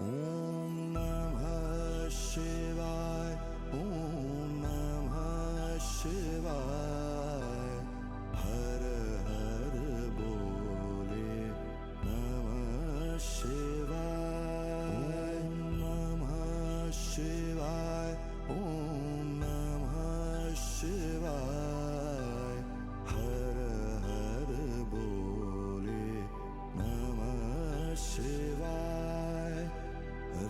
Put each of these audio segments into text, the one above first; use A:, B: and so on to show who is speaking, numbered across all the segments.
A: ॐ नमः शिवाय। ॐ नमः शिवाय। हर हर बोले नमः शिवाय। ॐ नमः शिवाय। ॐ नमः शिवाय। हर हर बोले नमः शिवाय।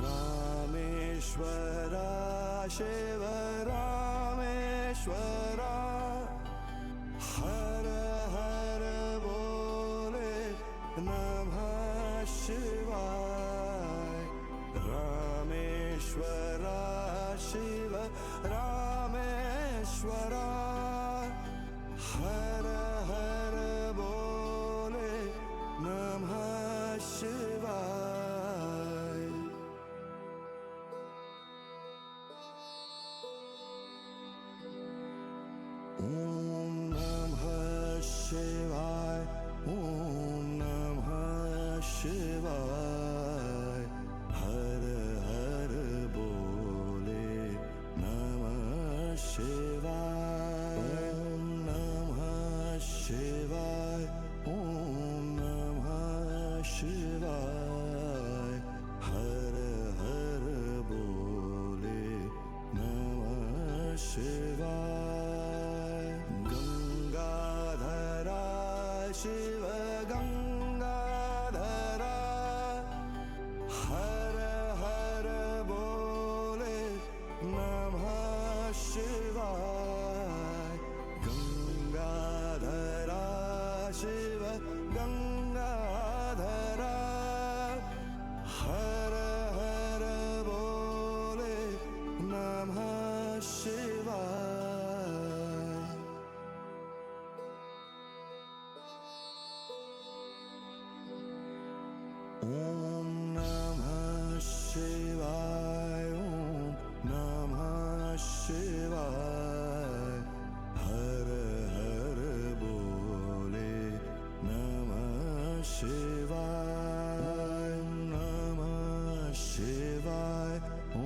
A: रामेश्वरा शिव रामेश्वरा। हर हर बोले नमः शिवाय। रामेश्वरा शिव रामेश्वरा। हर हर बोले नमः शिवाय। ॐ नमः शिवाय। ॐ नमः शिवाय। हर हर बोले नमः शिवाय। ॐ नमः शिवाय। ॐ नमः शिवाय। हर हर बोले नमः शिवाय। गंगाधरा शिव गंगाधरा। हर हर बोले नमः शिवाय। गंगाधरा शिव गंगाधरा। हर हर बोले नमः शिवाय। ॐ नमः शिवाय। ॐ नमः शिवाय। हर हर बोले नमः शिवाय। नमः शिवाय। ॐ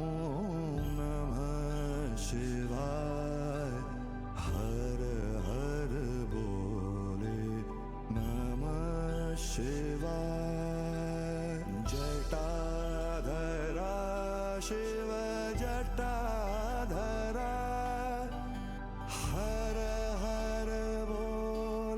A: नमः शिवाय। हर हर बोले नमः शिवाय। जटाधरा शिव